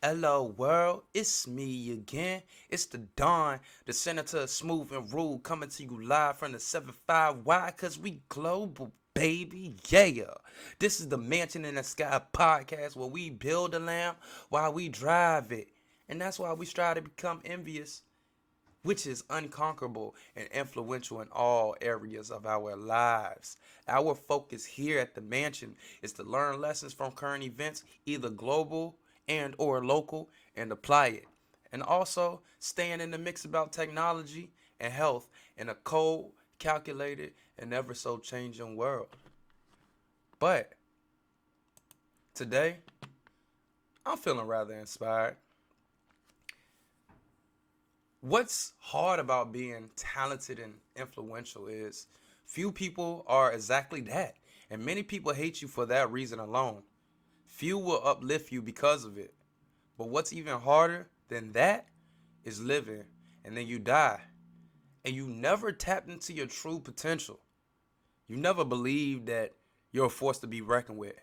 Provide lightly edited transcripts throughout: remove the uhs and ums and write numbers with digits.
Hello world, it's me again. It's the Dawn, the Senator Smooth and Rude, coming to you live from the 75Y, cause we global, baby, yeah. This is the Mansion in the Sky podcast where we build a lamp while we drive it. And that's why we strive to become envious, which is unconquerable and influential in all areas of our lives. Our focus here at the mansion is to learn lessons from current events, either global and or local, and apply it. And also staying in the mix about technology and health in a cold, calculated, and ever so changing world. But today, I'm feeling rather inspired. What's hard about being talented and influential is few people are exactly that, and many people hate you for that reason alone. Few will uplift you because of it. But what's even harder than that is living and then you die and you never tapped into your true potential. You never believed that you're a force to be reckoned with.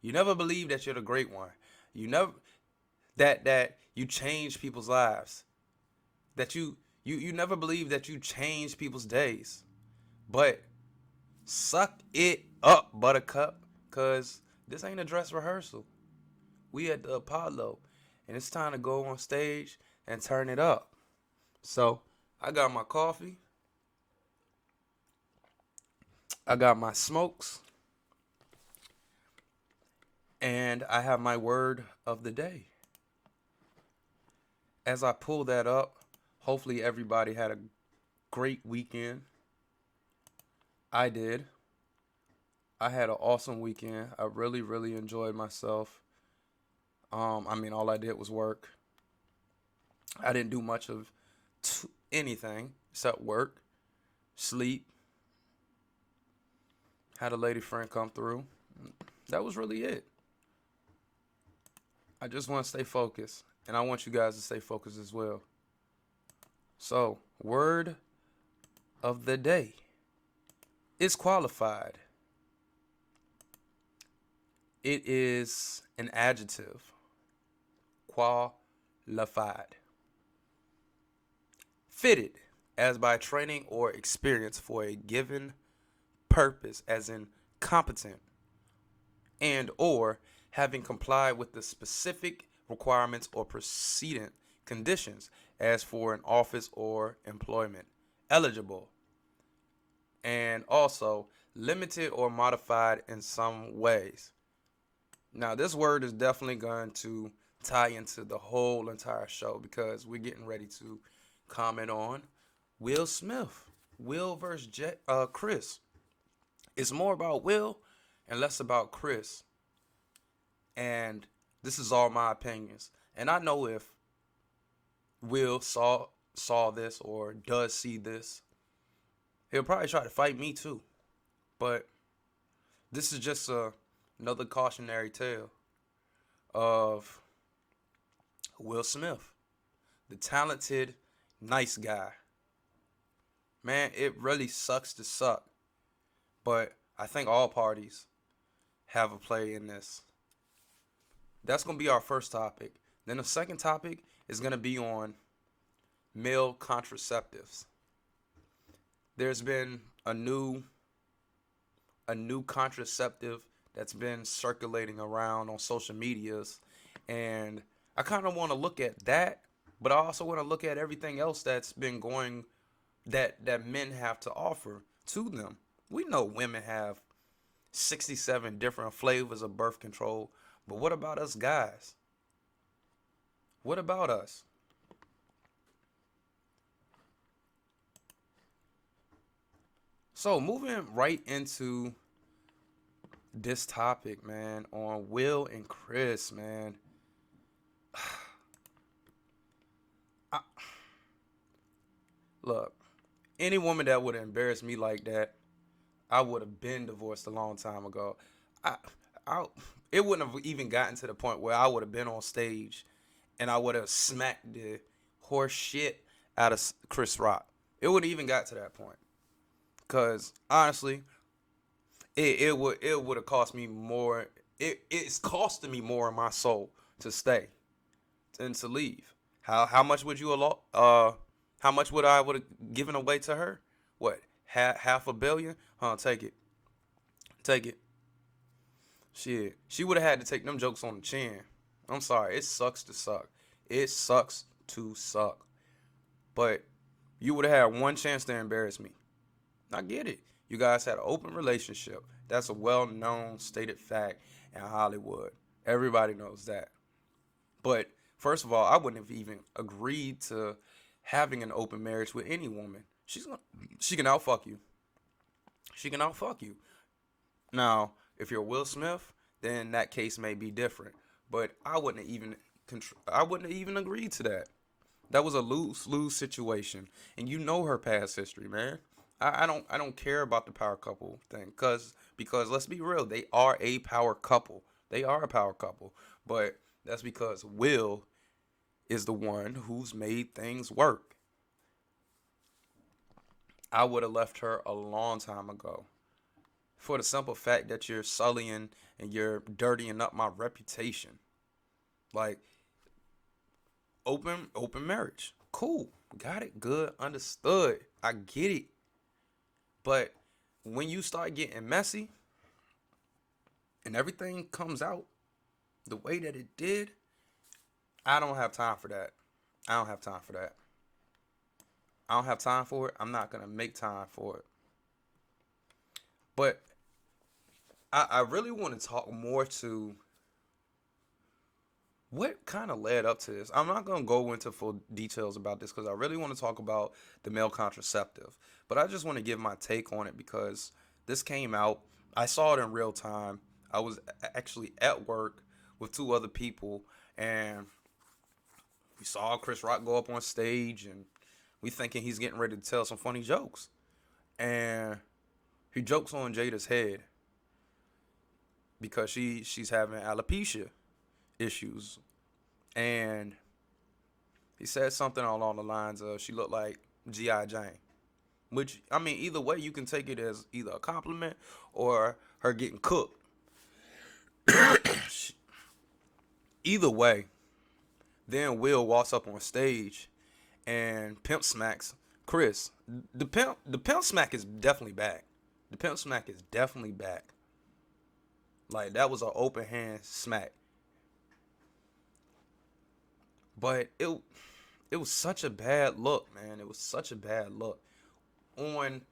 You never believed that you're the great one. You never that you change people's lives. That you never believe that you change people's days. But suck it up, buttercup, cause this ain't a dress rehearsal. We at the Apollo, and it's time to go on stage and turn it up. So I got my coffee, I got my smokes, and I have my word of the day. As I pull that up, hopefully everybody had a great weekend. I did. I had an awesome weekend. I really, really enjoyed myself. All I did was work. I didn't do much of anything except work, sleep. Had a lady friend come through. That was really it. I just want to stay focused, and I want you guys to stay focused as well. So, word of the day is qualified. It is an adjective. Qualified. Fitted as by training or experience for a given purpose, as in competent, and or having complied with the specific requirements or precedent conditions as for an office or employment. Eligible, and also limited or modified in some ways. Now, this word is definitely going to tie into the whole entire show because we're getting ready to comment on Will Smith. Will versus Chris. It's more about Will and less about Chris. And this is all my opinions. And I know if Will saw this or does see this, he'll probably try to fight me too. But this is just another cautionary tale of Will Smith, the talented, nice guy. Man, it really sucks to suck. But I think all parties have a play in this. That's going to be our first topic. Then the second topic is going to be on male contraceptives. There's been a new contraceptive that's been circulating around on social medias, and I kind of want to look at that, but I also want to look at everything else that's been going that men have to offer to them. We know women have 67 different flavors of birth control, but what about us guys? What about us? So moving right into this topic, man, on Will and Chris, man. I, Look, any woman that would embarrass me like that, I would have been divorced a long time ago. I, I, it wouldn't have even gotten to the point where I would have been on stage and I would have smacked the horse shit out of Chris Rock. It wouldn't even got to that point. Cause honestly, it would have cost me more It's costing me more in my soul to stay than to leave. How much would you allot? How much would have given away to her? What, half a billion? Huh? Take it. Shit, she would have had to take them jokes on the chin. I'm sorry, it sucks to suck. It sucks to suck. But you would have had one chance to embarrass me. I get it. You guys had an open relationship. That's a well-known stated fact in Hollywood. Everybody knows that. But first of all, I wouldn't have even agreed to having an open marriage with any woman. She can outfuck you. She can outfuck you. Now, if you're Will Smith, then that case may be different. But I wouldn't have even agreed to that. That was a lose situation, and you know her past history, man. I don't care about the power couple thing, because let's be real, they are a power couple. They are a power couple, but that's because Will is the one who's made things work. I would have left her a long time ago, for the simple fact that you're sullying and you're dirtying up my reputation. Like, open marriage, cool, got it, good, understood, I get it. But when you start getting messy and everything comes out the way that it did, I don't have time for that. I don't have time for that. I don't have time for it. I'm not gonna make time for it. But I really want to talk more to what kind of led up to this. I'm not going to go into full details about this because I really want to talk about the male contraceptive. But I just want to give my take on it because this came out. I saw it in real time. I was actually at work with two other people, and we saw Chris Rock go up on stage, and we thinking he's getting ready to tell some funny jokes. And he jokes on Jada's head because she's having alopecia issues, and he said something along the lines of she looked like G.I. Jane, which, I mean, either way you can take it as either a compliment or her getting cooked. Either way, then Will walks up on stage and pimp smacks Chris. The pimp smack is definitely back. The pimp smack is definitely back. Like, that was an open hand smack. But it was such a bad look, man. It was such a bad look. On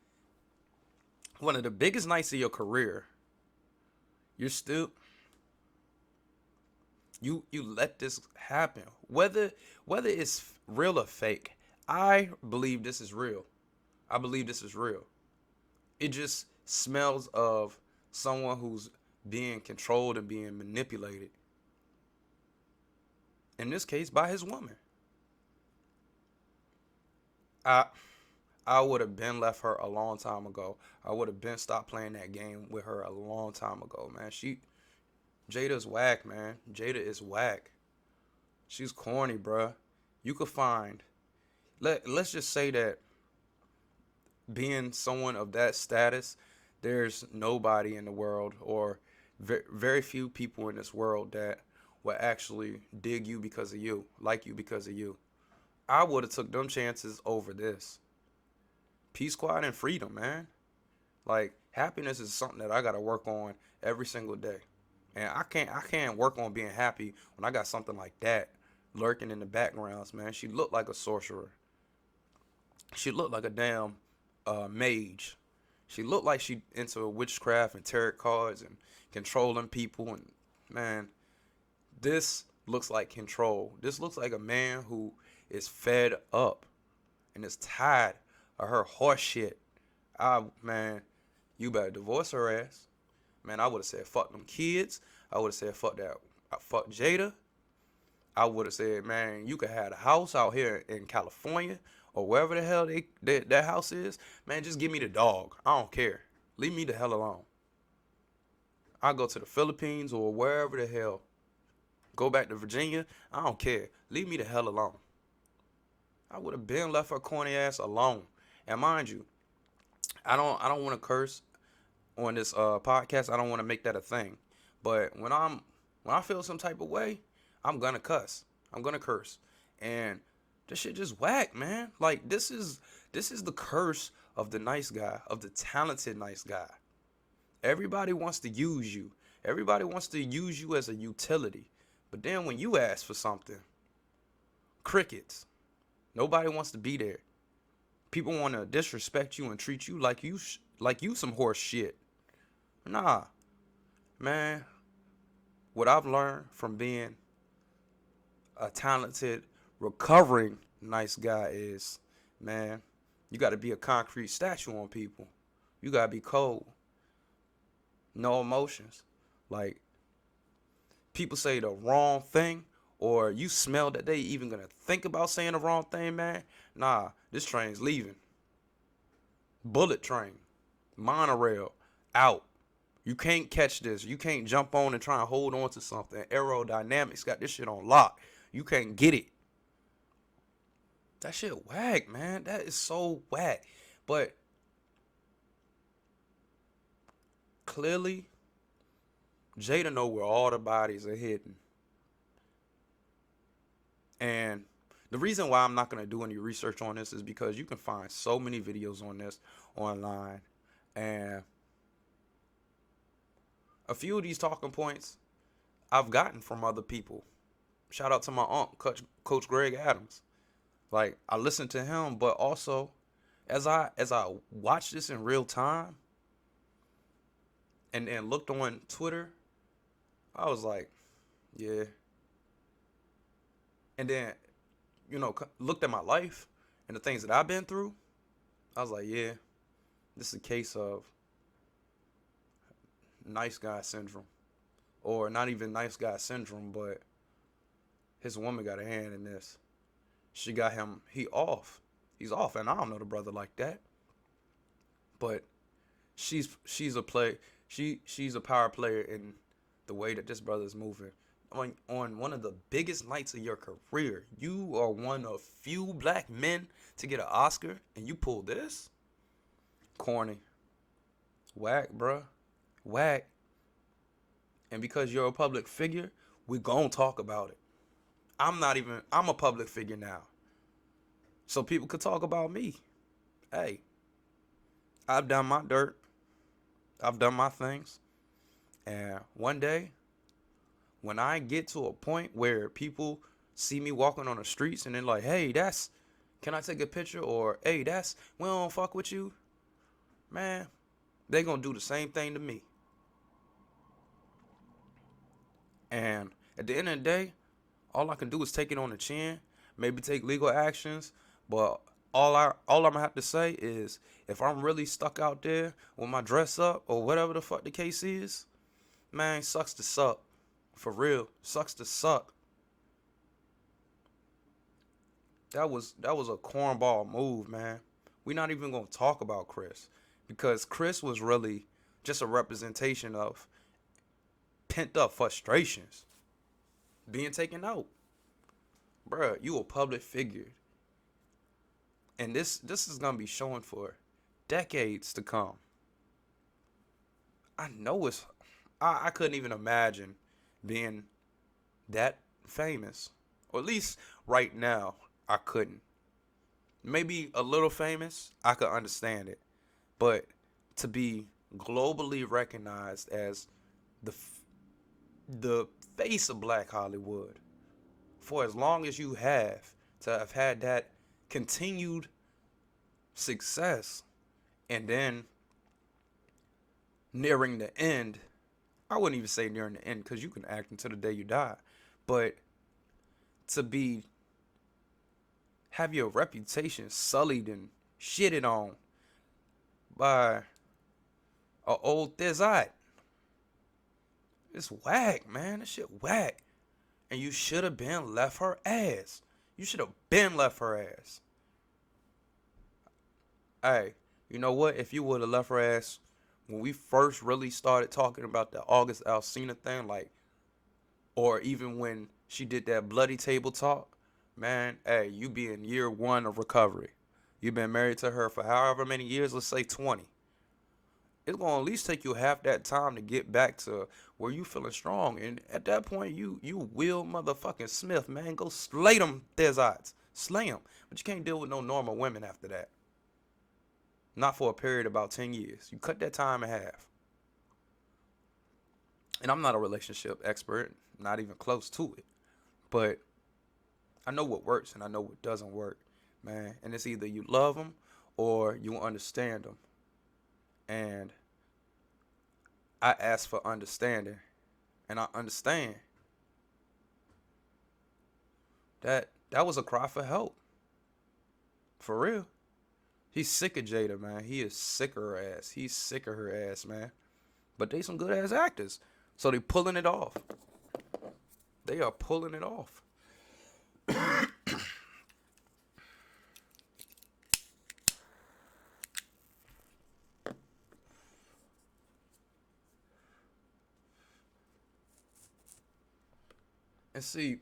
one of the biggest nights of your career, you're still you let this happen. Whether it's real or fake, I believe this is real. I believe this is real. It just smells of someone who's being controlled and being manipulated. In this case, by his woman. I I would have been left her a long time ago. I would have been stopped playing that game with her a long time ago, man. Jada's whack, man. Jada is whack. She's corny, bruh. You could find. Let's just say that being someone of that status, there's nobody in the world, or very few people in this world that will actually dig you because of you, like you because of you. I would have took them chances over this. Peace, quiet, and freedom, man. Like, happiness is something that I gotta work on every single day. And I can't work on being happy when I got something like that lurking in the backgrounds, man. She looked like a sorcerer. She looked like a damn mage. She looked like she into witchcraft and tarot cards and controlling people. And man, this looks like control. This looks like a man who is fed up and is tired of her horse shit. Man, you better divorce her ass. Man, I would have said fuck them kids. I would have said fuck that. Fuck Jada. I would have said, man, you could have a house out here in California or wherever the hell that house is. Man, just give me the dog. I don't care. Leave me the hell alone. I'll go to the Philippines or wherever the hell. Go back to Virginia. I don't care. Leave me the hell alone. I would have been left her corny ass alone. And mind you, I don't want to curse on this podcast. I don't want to make that a thing. But when I feel some type of way, I'm gonna cuss. I'm gonna curse. And this shit just whack, man. Like this is the curse of the nice guy, of the talented nice guy. Everybody wants to use you. Everybody wants to use you as a utility. But then when you ask for something, crickets. Nobody wants to be there. People want to disrespect you and treat you like you some horse shit. Nah, man. What I've learned from being a talented, recovering nice guy is, man, you got to be a concrete statue on people. You got to be cold. No emotions. Like, people say the wrong thing, or you smell that they even going to think about saying the wrong thing, man. Nah, this train's leaving. Bullet train. Monorail. Out. You can't catch this. You can't jump on and try and hold on to something. Aerodynamics got this shit on lock. You can't get it. That shit whack, man. That is so whack. But clearly, Jada know where all the bodies are hidden. And the reason why I'm not going to do any research on this is because you can find so many videos on this online. And a few of these talking points I've gotten from other people. Shout out to my aunt, Coach Greg Adams. Like, I listened to him, but also as I watched this in real time and then looked on Twitter, I was like, yeah. And then, looked at my life and the things that I've been through. I was like, yeah, this is a case of nice guy syndrome. Or not even nice guy syndrome, but his woman got a hand in this. She got him, he's off. And I don't know the brother like that. But she's a power player in the way that this brother is moving. On one of the biggest nights of your career, you are one of few black men to get an Oscar, and you pull this? Corny. Whack, bruh. Whack. And because you're a public figure, we gon' talk about it. I'm a public figure now. So people could talk about me. Hey, I've done my dirt. I've done my things. And one day, when I get to a point where people see me walking on the streets and they're like, hey, can I take a picture? Or, hey, we don't fuck with you. Man, they gonna do the same thing to me. And at the end of the day, all I can do is take it on the chin, maybe take legal actions, but all I'm gonna have to say is, if I'm really stuck out there with my dress up or whatever the fuck the case is, man, sucks to suck. For real, sucks to suck. That was a cornball move, man. We're not even gonna talk about Chris, because Chris was really just a representation of pent up frustrations being taken out. Bruh, you a public figure. And this is gonna be showing for decades to come. I know I couldn't even imagine being that famous. Or at least right now, I couldn't. Maybe a little famous, I could understand it. But to be globally recognized as the face of Black Hollywood for as long as you have, to have had that continued success, and then nearing the end, I wouldn't even say nearing the end, because you can act until the day you die, but to have your reputation sullied and shitted on by a old thizzite. It's whack, man. This shit whack. And you should have been left her ass. You should have been left her ass. Hey, you know what? If you would have left her ass when we first really started talking about the August Alsina thing, like, or even when she did that bloody table talk, man, hey, you be in year 1 of recovery. You've been married to her for however many years, let's say 20. it's gonna at least take you half that time to get back to where you feeling strong. And at that point, you will motherfucking Smith, man. Go slay them Thezites. Slay them. But you can't deal with no normal women after that. Not for a period of about 10 years. You cut that time in half. And I'm not a relationship expert, not even close to it. But I know what works and I know what doesn't work, man. And it's either you love them or you understand them. And I ask for understanding. And I understand. That was a cry for help. For real. He's sick of Jada, man. He is sick of her ass. He's sick of her ass, man. But they some good ass actors. So they pulling it off. They are pulling it off. And see,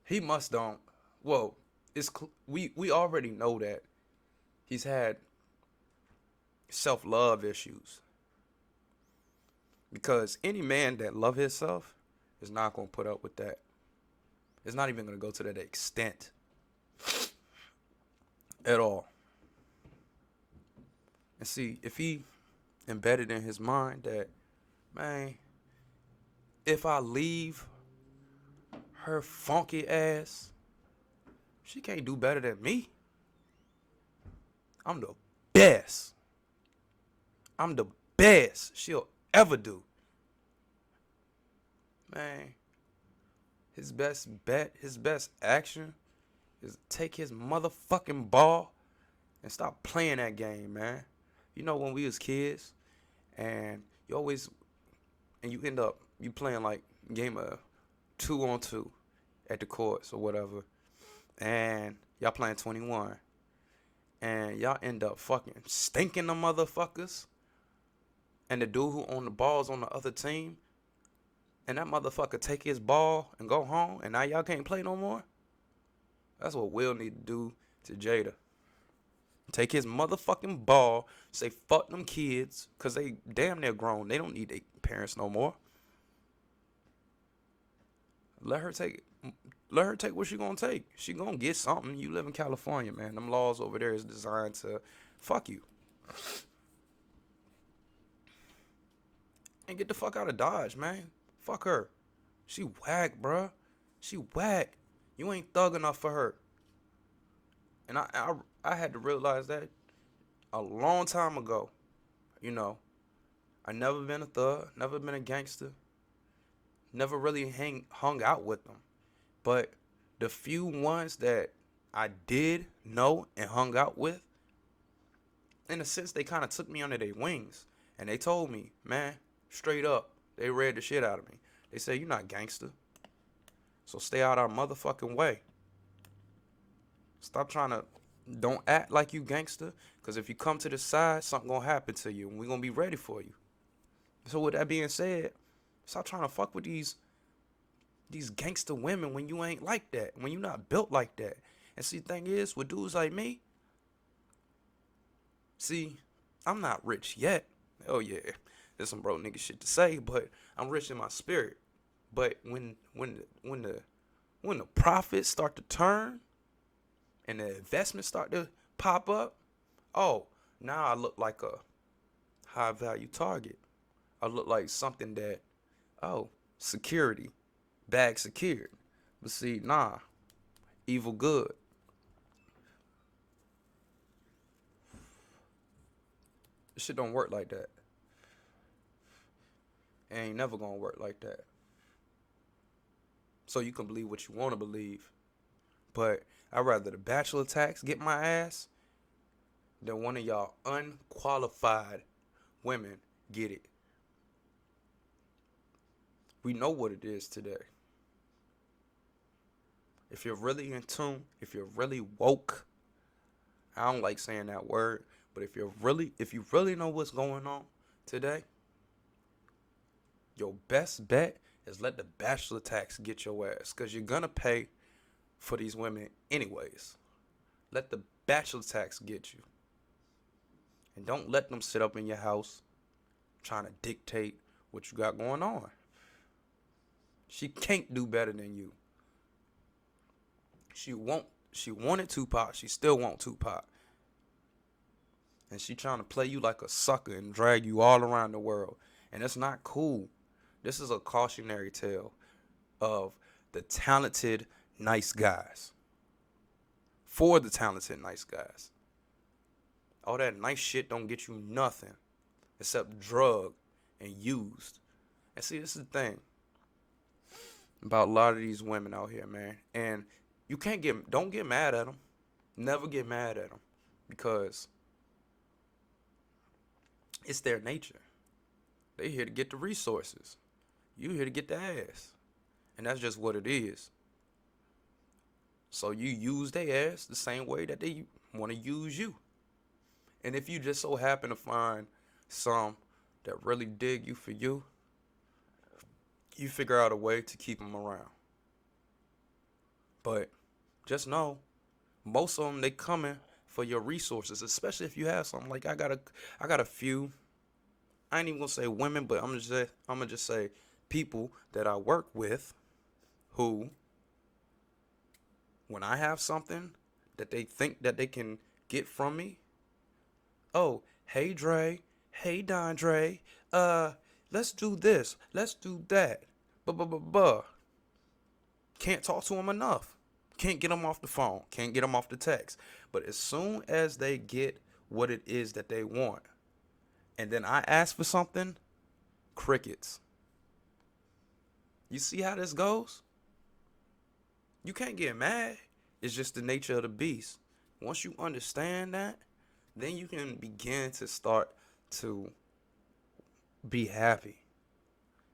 he must don't. Well, we already know that he's had self-love issues. Because any man that love himself is not going to put up with that. It's not even going to go to that extent at all. And see, if he embedded in his mind that, man, if I leave her funky ass, she can't do better than me. I'm the best. I'm the best she'll ever do. Man, his best bet, his best action is take his motherfucking ball and stop playing that game, man. You know when we was kids and you end up you playing like game of 2-on-2 at the courts or whatever, and y'all playing 21 and y'all end up fucking stinking the motherfuckers, and the dude who owned the balls on the other team, and that motherfucker take his ball and go home, and now y'all can't play no more. That's what Will need to do to Jada. Take his motherfucking ball, say fuck them kids, cause they damn near grown. They don't need their parents no more. Let her take what she gonna take. She gonna get something. You live in California, man. Them laws over there is designed to fuck you. And get the fuck out of Dodge, man. Fuck her. She whack, bruh. She whack. You ain't thug enough for her. And I had to realize that a long time ago. You know, I never been a thug, never been a gangster, never really hung out with them. But the few ones that I did know and hung out with, in a sense, they kind of took me under their wings. And they told me, man, straight up, they read the shit out of me. They said, you're not gangster. So stay out our motherfucking way. Stop trying to, don't act like you gangster. Because if you come to the side, something going to happen to you. And we're going to be ready for you. So with that being said, stop trying to fuck with these gangster women when you ain't like that. When you not built like that. And see, the thing is, with dudes like me, see, I'm not rich yet. Oh yeah, there's some broke nigga shit to say, but I'm rich in my spirit. But when the profits start to turn and the investments start to pop up, oh, now I look like a high value target. I look like something that, oh, security, bag secured. But see, nah, evil good. This shit don't work like that. It ain't never gonna work like that. So you can believe what you want to believe. But I'd rather the bachelor tax get my ass than one of y'all unqualified women get it. We know what it is today. If you're really in tune, if you're really woke, I don't like saying that word, but if you really know what's going on today, your best bet is let the bachelor tax get your ass, because you're going to pay for these women anyways. Let the bachelor tax get you. And don't let them sit up in your house trying to dictate what you got going on. She can't do better than you. She wanted Tupac. She still wants Tupac. And she trying to play you like a sucker and drag you all around the world. And it's not cool. This is a cautionary tale of the talented, nice guys. For the talented, nice guys. All that nice shit don't get you nothing except drug and used. And see, this is the thing about a lot of these women out here, man. And you don't get mad at them. Never get mad at them, because it's their nature. They here to get the resources. You here to get the ass. And that's just what it is. So you use their ass the same way that they want to use you. And if you just so happen to find some that really dig you for you, you figure out a way to keep them around. But just know, most of them, they coming for your resources, especially if you have something. Like I got a few. I ain't even gonna say women, but I'm gonna just say people that I work with, who, when I have something that they think that they can get from me, oh, hey Dre, hey Don Dre, let's do this, let's do that, can't talk to them enough. Can't get them off the phone. Can't get them off the text. But as soon as they get what it is that they want, and then I ask for something, crickets. You see how this goes? You can't get mad. It's just the nature of the beast. Once you understand that, then you can begin to start to be happy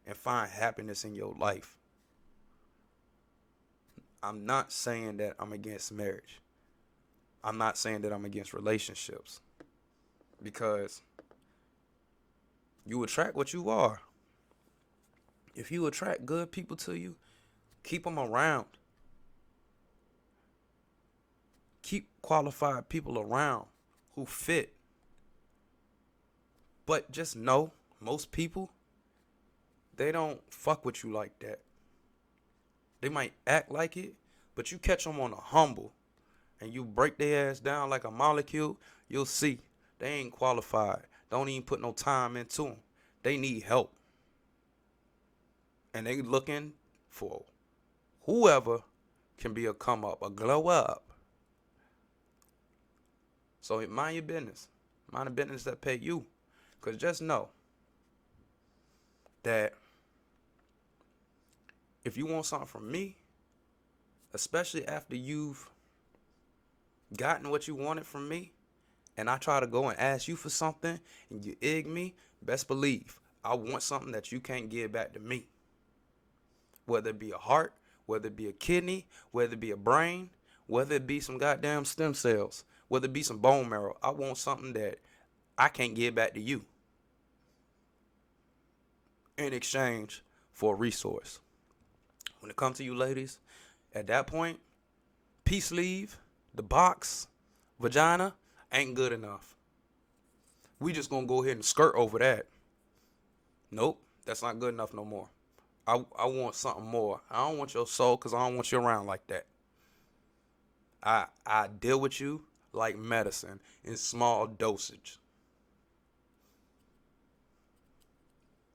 and find happiness in your life. I'm not saying that I'm against marriage. I'm not saying that I'm against relationships, because you attract what you are. If you attract good people to you, keep them around. Keep qualified people around who fit. But just know, most people, they don't fuck with you like that. They might act like it, but you catch them on a humble and you break their ass down like a molecule, you'll see they ain't qualified. Don't even put no time into them. They need help. And they looking for whoever can be a come up, a glow up. So mind your business. Mind the business that pay you. Because just know that if you want something from me, especially after you've gotten what you wanted from me, and I try to go and ask you for something and you egg me, best believe I want something that you can't give back to me. Whether it be a heart, whether it be a kidney, whether it be a brain, whether it be some goddamn stem cells, whether it be some bone marrow, I want something that I can't give back to you in exchange for a resource. When it comes to you ladies, at that point, peace sleeve, the box, vagina, ain't good enough. We just gonna go ahead and skirt over that. Nope, that's not good enough no more. I want something more. I don't want your soul, because I don't want you around like that. I deal with you like medicine in small dosage.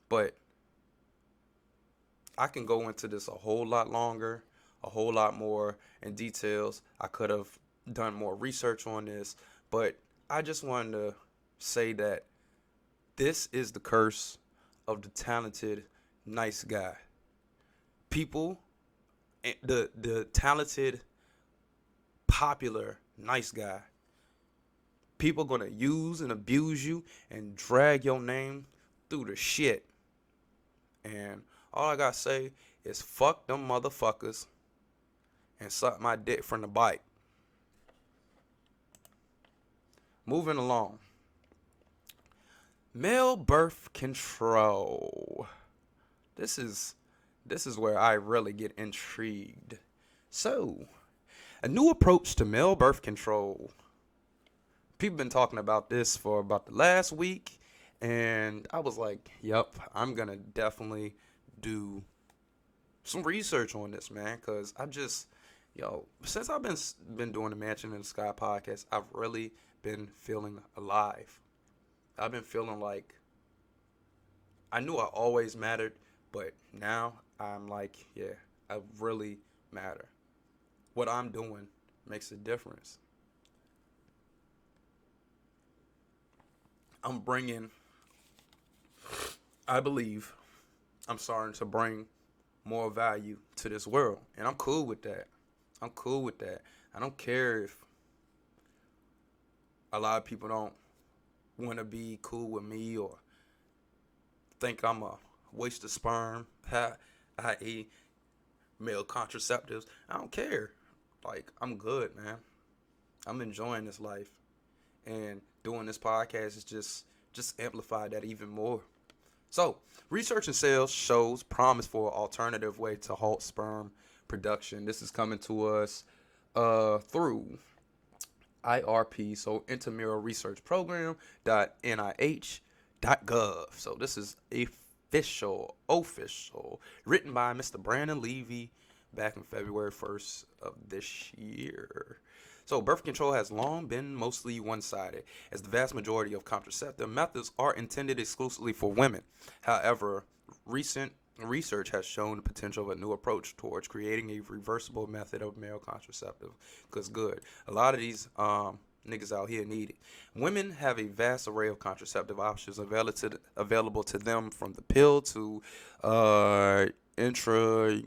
But I can go into this a whole lot longer, a whole lot more in details. I could have done more research on this, but I just wanted to say that this is the curse of the talented, nice guy. People, the talented, popular, nice guy, people gonna use and abuse you and drag your name through the shit. And all I gotta say is fuck them motherfuckers and suck my dick from the bite. Moving along. Male birth control. This is where I really get intrigued. So, a new approach to male birth control People been talking about this for about the last week, and I was like, "Yep, I'm gonna definitely do some research on this, man, because since I've been doing the Mansion in the Sky podcast, I've really been feeling alive. I've been feeling like I knew I always mattered, but now I'm like, yeah, I really matter. What I'm doing makes a difference. I'm bringing, I believe, I'm starting to bring more value to this world, and I'm cool with that. I'm cool with that. I don't care if a lot of people don't want to be cool with me or think I'm a waste of sperm, i.e., male contraceptives. I don't care. Like, I'm good, man. I'm enjoying this life, and doing this podcast is just amplify that even more. So, research and sales shows promise for an alternative way to halt sperm production. This is coming to us through IRP, so Intramural Research Program .nih.gov. So this is official, written by Mr. Brandon Levy back in February 1st of this year. So birth control has long been mostly one-sided, as the vast majority of contraceptive methods are intended exclusively for women. However, recent research has shown the potential of a new approach towards creating a reversible method of male contraceptive. Because good, a lot of these niggas out here need it. Women have a vast array of contraceptive options available to them, from the pill to intra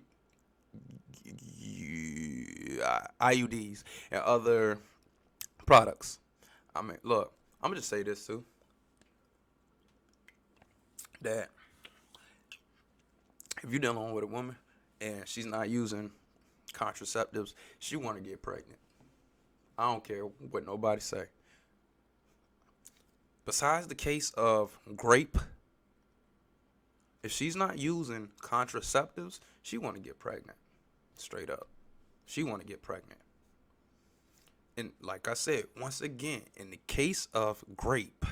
IUDs and other products. I mean, look, I'm gonna just say this too, that if you're dealing with a woman and she's not using contraceptives, she want to get pregnant. I don't care what nobody say. Besides the case of grape, if she's not using contraceptives, she want to get pregnant. Straight up. She want to get pregnant. And like I said, once again, in the case of grape,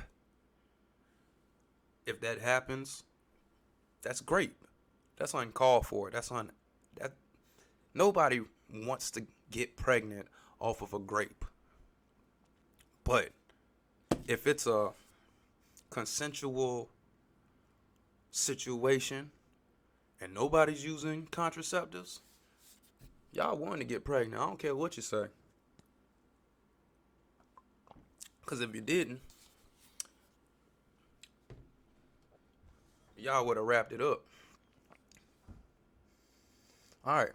if that happens, that's grape. That's uncalled for. That nobody wants to get pregnant off of a grape. But if it's a consensual situation and nobody's using contraceptives, y'all want to get pregnant. I don't care what you say. Because if you didn't, y'all would have wrapped it up. Alright.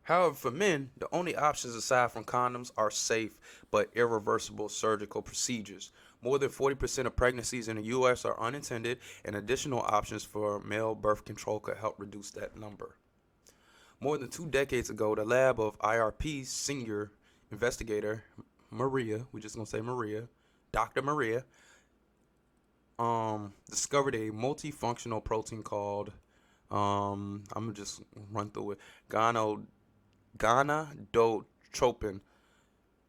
However, for men, the only options aside from condoms are safe but irreversible surgical procedures. More than 40% of pregnancies in the U.S. are unintended, and additional options for male birth control could help reduce that number. More than 2 decades ago, the lab of IRP's senior investigator, Maria, we're just going to say Maria, Dr. Maria, discovered a multifunctional protein called, I'm going to just run through it, gonadotropin,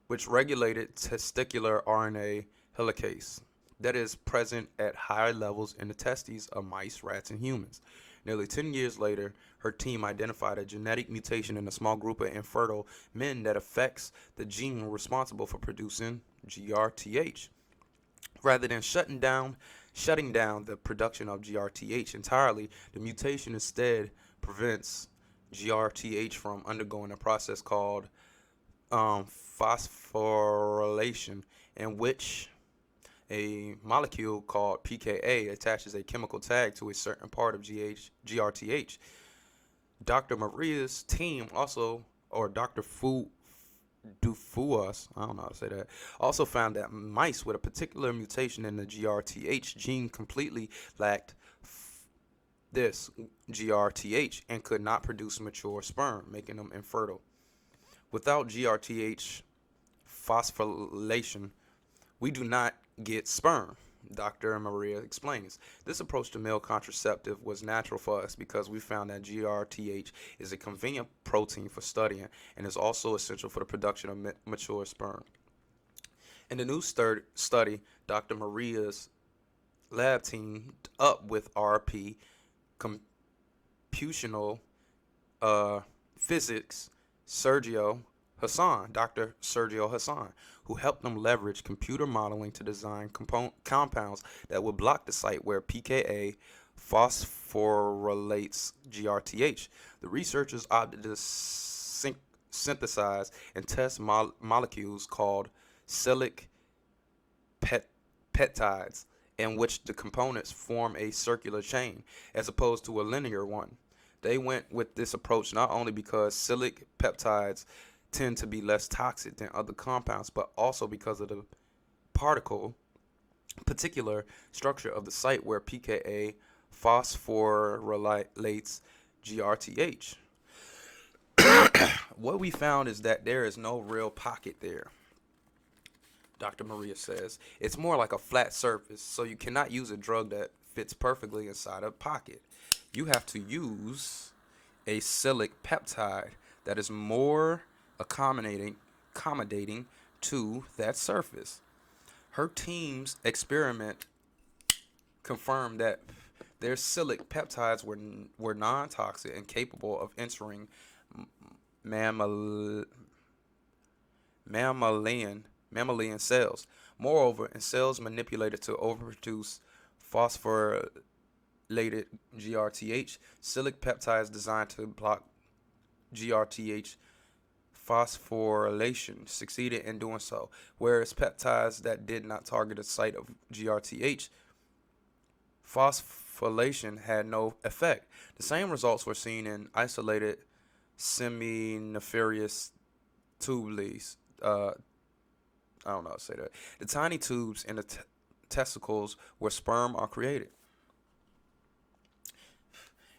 which regulated testicular RNA helicase that is present at higher levels in the testes of mice, rats, and humans. Nearly 10 years later, her team identified a genetic mutation in a small group of infertile men that affects the gene responsible for producing GRTH. Rather than shutting down the production of GRTH entirely, the mutation instead prevents GRTH from undergoing a process called phosphorylation, in which a molecule called pKa attaches a chemical tag to a certain part of GRTH. Dr. Maria's team also, or Dr. Dufuas, I don't know how to say that, also found that mice with a particular mutation in the GRTH gene completely lacked this GRTH and could not produce mature sperm, making them infertile. Without GRTH phosphorylation, we do not get sperm, Dr. Maria explains. This approach to male contraceptive was natural for us because we found that GRTH is a convenient protein for studying and is also essential for the production of mature sperm. In the new study, Dr. Maria's lab teamed up with RP computational uh, physics Dr. Sergio Hassan, who helped them leverage computer modeling to design compounds that would block the site where PKA phosphorylates GRTH. The researchers opted to synthesize and test molecules called silic peptides, in which the components form a circular chain as opposed to a linear one. They went with this approach not only because silic peptides tend to be less toxic than other compounds, but also because of the particular structure of the site where PKA phosphorylates GRTH. What we found is that there is no real pocket there, Dr. Maria says. It's more like a flat surface, so you cannot use a drug that fits perfectly inside a pocket. You have to use a silic peptide that is more accommodating to that surface. Her team's experiment confirmed that their silic peptides were non-toxic and capable of entering mammalian cells. Moreover, in cells manipulated to overproduce phosphorylated GRTH, silic peptides designed to block GRTH phosphorylation succeeded in doing so, whereas peptides that did not target the site of GRTH phosphorylation had no effect. The same results were seen in isolated seminiferous tubules. I don't know how to say that. The tiny tubes in the testicles where sperm are created.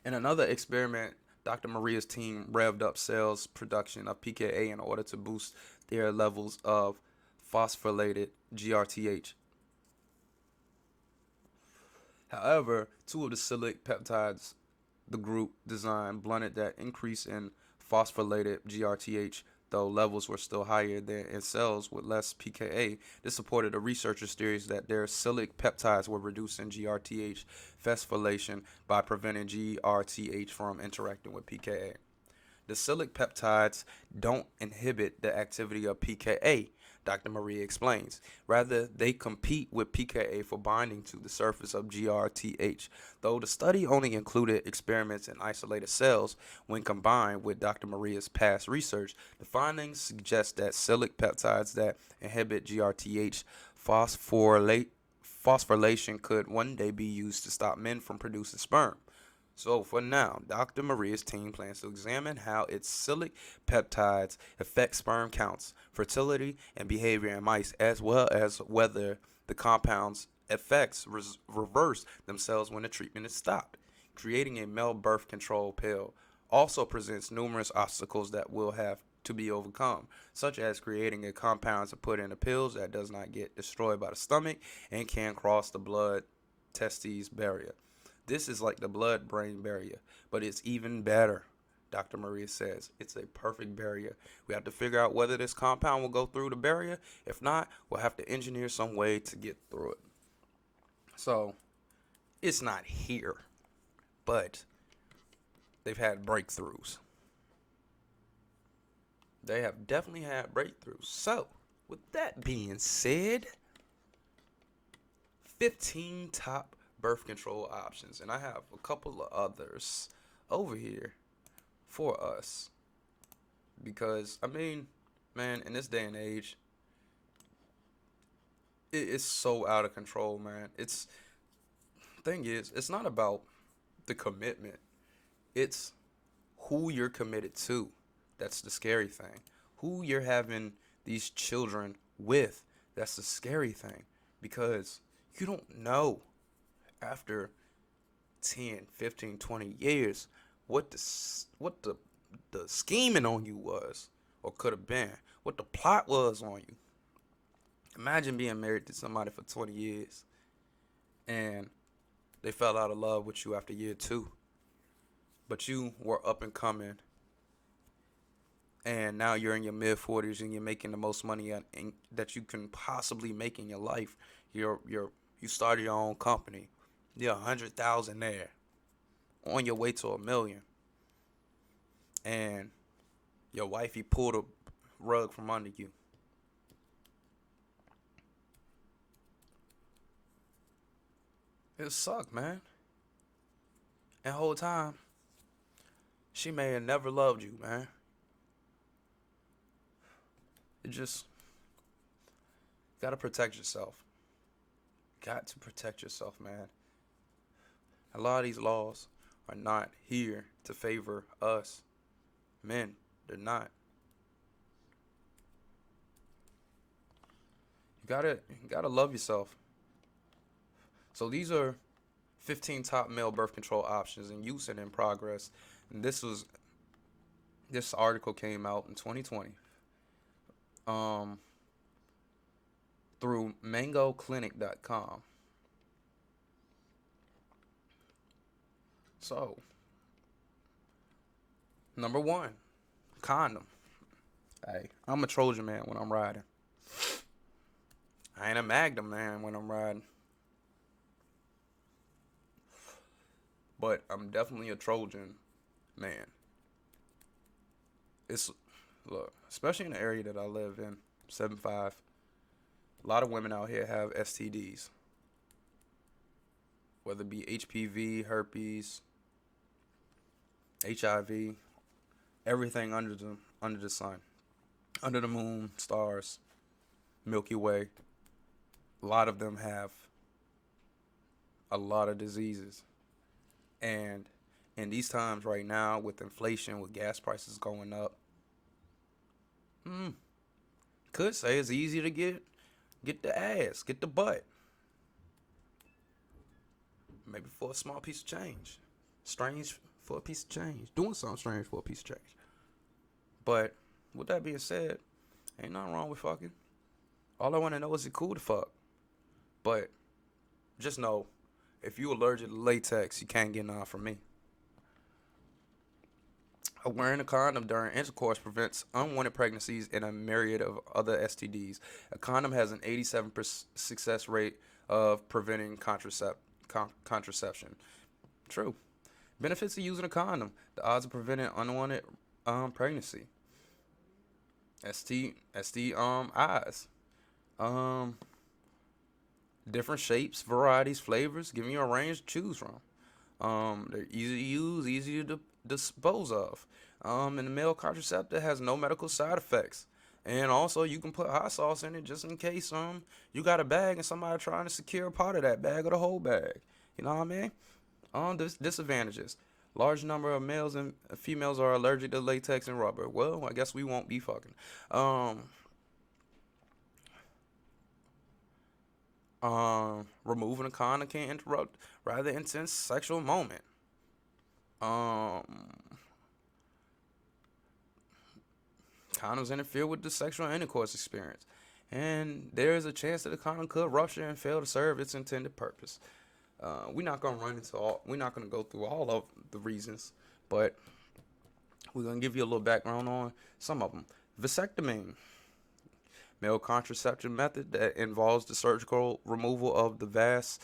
In another experiment, Dr. Maria's team revved up cells' production of PKA in order to boost their levels of phosphorylated GRTH. However, two of the silic peptides the group designed blunted that increase in phosphorylated GRTH, though levels were still higher than in cells with less PKA. This supported the researchers' theories that their silic peptides were reducing GRTH phosphorylation by preventing GRTH from interacting with PKA. The silic peptides don't inhibit the activity of PKA, Dr. Maria explains. Rather, they compete with PKA for binding to the surface of GRTH. Though the study only included experiments in isolated cells, when combined with Dr. Maria's past research, the findings suggest that silic peptides that inhibit GRTH phosphorylation could one day be used to stop men from producing sperm. So for now, Dr. Maria's team plans to examine how its silic peptides affect sperm counts, fertility, and behavior in mice, as well as whether the compound's effects reverse themselves when the treatment is stopped. Creating a male birth control pill also presents numerous obstacles that will have to be overcome, such as creating a compound to put in the pills that does not get destroyed by the stomach and can cross the blood-testes barrier. This is like the blood-brain barrier, but it's even better, Dr. Maria says. It's a perfect barrier. We have to figure out whether this compound will go through the barrier. If not, we'll have to engineer some way to get through it. So, it's not here, but they've had breakthroughs. They have definitely had breakthroughs. So, with that being said, 15 top birth control options, and I have a couple of others over here for us, because I mean, man, in this day and age, it's so out of control, man. Thing is, it's not about the commitment, it's who you're committed to. That's the scary thing. Who you're having these children with, that's the scary thing, because you don't know after 10, 15, 20 years what the scheming on you was, or could have been, what the plot was on you. Imagine being married to somebody for 20 years and they fell out of love with you after year 2, but you were up and coming and now you're in your mid 40s and you're making the most money that you can possibly make in your life. You started your own company. You're 100,000 there, on your way to 1 million, and your wifey pulled a rug from under you. It sucked, man. And the whole time, she may have never loved you, man. It just gotta protect yourself. Got to protect yourself, man. A lot of these laws are not here to favor us men. They're not. You gotta love yourself. So these are 15 top male birth control options in use and in progress. And this article came out in 2020. Um, through mangoclinic.com. So, number one, condom. Hey, I'm a Trojan man when I'm riding. I ain't a Magnum man when I'm riding. But I'm definitely a Trojan man. It's Look, especially in the area that I live in, 7-5. A lot of women out here have STDs, whether it be HPV, herpes, HIV, everything under the sun, under the moon, stars, Milky Way. A lot of them have a lot of diseases, and in these times right now, with inflation, with gas prices going up, could say it's easy to get the ass, get the butt, maybe for a small piece of change. Strange for a piece of change. Doing something strange for a piece of change. But with that being said, ain't nothing wrong with fucking. All I want to know is it cool to fuck. But just know, if you allergic to latex, you can't get none from me. Wearing a condom during intercourse prevents unwanted pregnancies and a myriad of other STDs. A condom has an 87% success rate of preventing contraception. True. Benefits of using a condom: the odds of preventing unwanted pregnancy. Eyes. Different shapes, varieties, flavors, giving you a range to choose from. They're easy to use, easy to dispose of. And the male contraceptive has no medical side effects. And also, you can put hot sauce in it just in case you got a bag and somebody trying to secure a part of that bag or the whole bag. You know what I mean? Disadvantages: large number of males and females are allergic to latex and rubber. Well, I guess we won't be fucking. Removing a condom can interrupt rather intense sexual moment. Um, Condoms interfere with the sexual intercourse experience, and there is a chance that the condom could rupture and fail to serve its intended purpose. We're not gonna go through all of the reasons, but we're gonna give you a little background on some of them. Vasectomy, male contraception method that involves the surgical removal of the vas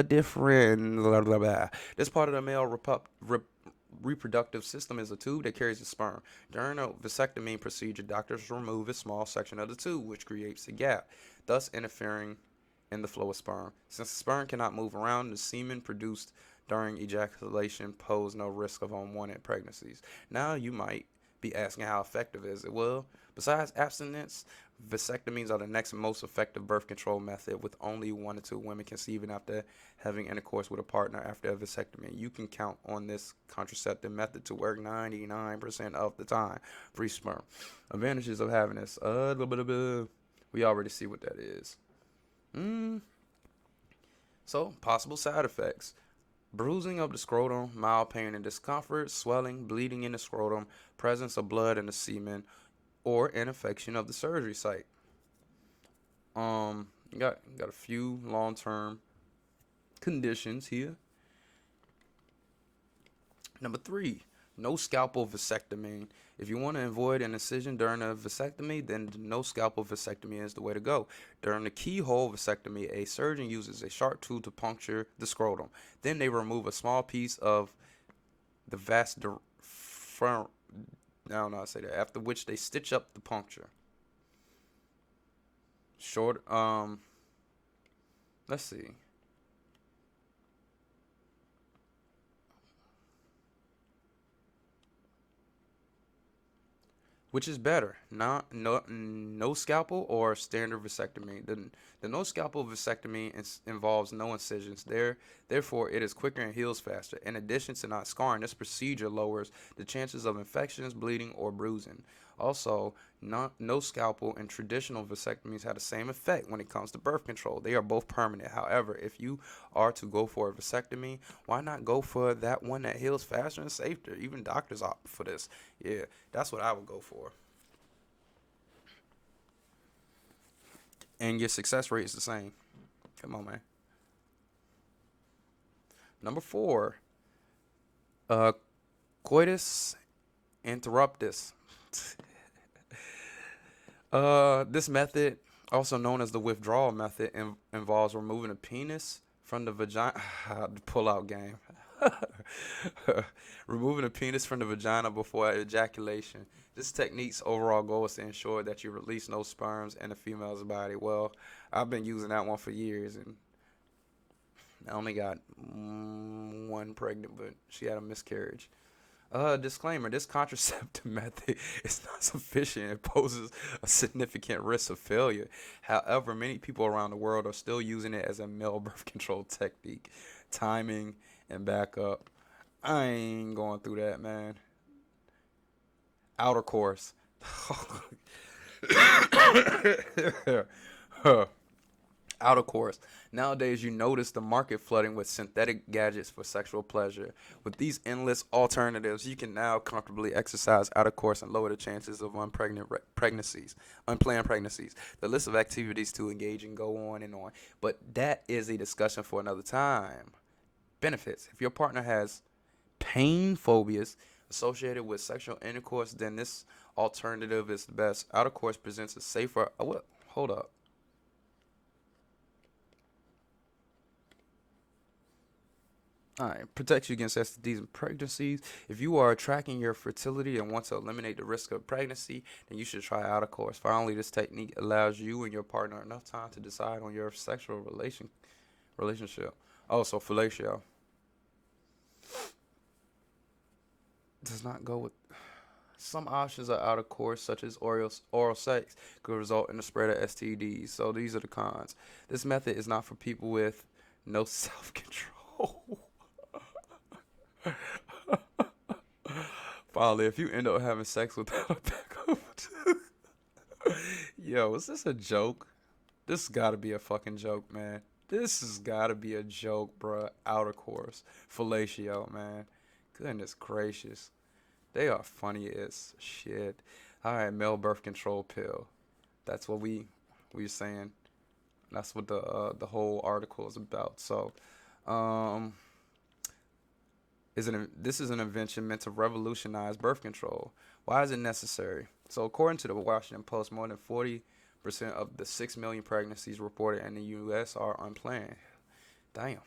different. Blah, blah, blah. This part of the male reproductive system is a tube that carries the sperm. During a vasectomy procedure, doctors remove a small section of the tube, which creates a gap, thus interfering in the flow of sperm. Since the sperm cannot move around, the semen produced during ejaculation pose no risk of unwanted pregnancies. Now you might be asking, how effective is it? Well, besides abstinence, vasectomies are the next most effective birth control method, with only 1 to 2 women conceiving after having intercourse with a partner after a vasectomy. You can count on this contraceptive method to work 99% of the time. Free sperm. Advantages of having this. We already see what that is. So, possible side effects: bruising of the scrotum, mild pain and discomfort, swelling, bleeding in the scrotum, presence of blood in the semen, or an infection of the surgery site. You got a few long-term conditions here. Number 3, No scalpel vasectomy. If you want to avoid an incision during a vasectomy, then no scalpel vasectomy is the way to go. During the keyhole vasectomy, a surgeon uses a sharp tool to puncture the scrotum. Then they remove a small piece of the I don't know how to say that. After which they stitch up the puncture. Short. Let's see. Which is better, no scalpel or standard vasectomy? The no scalpel vasectomy involves no incisions. Therefore, it is quicker and heals faster. In addition to not scarring, this procedure lowers the chances of infections, bleeding, or bruising. Also, no scalpel and traditional vasectomies have the same effect when it comes to birth control. They are both permanent. However, if you are to go for a vasectomy, why not go for that one that heals faster and safer? Even doctors opt for this. Yeah, that's what I would go for. And your success rate is the same. Come on, man. Number 4, uh, coitus interruptus. This method, also known as the withdrawal method, involves removing a penis from the vagina. The pull-out game. Removing a penis from the vagina before ejaculation. This technique's overall goal is to ensure that you release no sperms in the female's body. Well, I've been using that one for years, and I only got one pregnant, but she had a miscarriage. Disclaimer, this contraceptive method is not sufficient and poses a significant risk of failure. However, many people around the world are still using it as a male birth control technique. Timing and backup. I ain't going through that, man. Outer course. Outer course. Nowadays, you notice the market flooding with synthetic gadgets for sexual pleasure. With these endless alternatives, you can now comfortably exercise outer course and lower the chances of unplanned pregnancies. The list of activities to engage in go on and on. But that is a discussion for another time. Benefits. If your partner has pain phobias associated with sexual intercourse, then this alternative is the best. Outer course presents a safer. Hold up. Alright, protects you against STDs and pregnancies. If you are tracking your fertility and want to eliminate the risk of pregnancy, then you should try outer course. Finally, this technique allows you and your partner enough time to decide on your sexual relationship. Also, fellatio does not go with some options are out of course, such as oral sex, could result in the spread of STDs. So these are the cons. This method is not for people with no self-control. Finally, if you end up having sex without a backup, yo, is this a joke? This has got to be a fucking joke, man. This has got to be a joke, bruh. Outer course, fellatio, man. Goodness gracious. They are funny as shit. Alright, male birth control pill. That's what we were saying. That's what the whole article is about. So, this is an invention meant to revolutionize birth control. Why is it necessary? So, according to the Washington Post, more than 40% of the 6 million pregnancies reported in the U.S. are unplanned. Damn.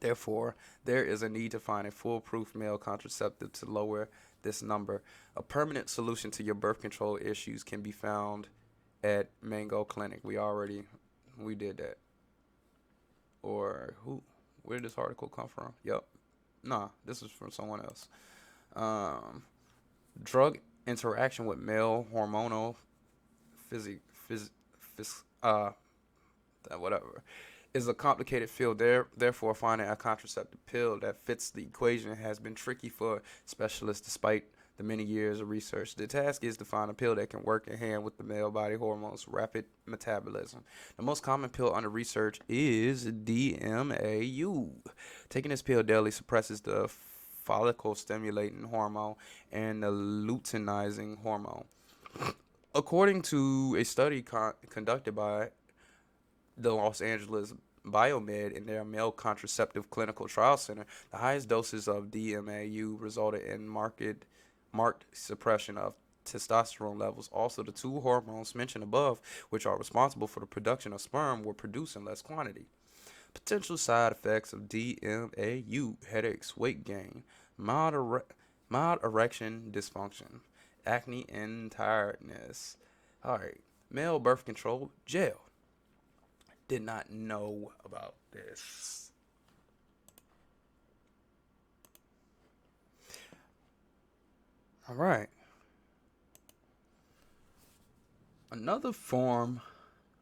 Therefore, there is a need to find a foolproof male contraceptive to lower this number. A permanent solution to your birth control issues can be found at Mango Clinic. We did that. Or where did this article come from? Yep. Nah, this is from someone else. Drug interaction with male hormonal whatever is a complicated field. Therefore, finding a contraceptive pill that fits the equation has been tricky for specialists despite the many years of research. The task is to find a pill that can work in hand with the male body hormones' rapid metabolism. The most common pill under research is DMAU. Taking this pill daily suppresses the follicle-stimulating hormone and the luteinizing hormone. According to a study conducted by the Los Angeles Biomed in their male contraceptive clinical trial center, the highest doses of DMAU resulted in marked suppression of testosterone levels. Also, the two hormones mentioned above, which are responsible for the production of sperm, were produced in less quantity. Potential side effects of DMAU: headaches, weight gain, mild erection dysfunction, acne, and tiredness. All right, male birth control gel. Did not know about this. All right, another form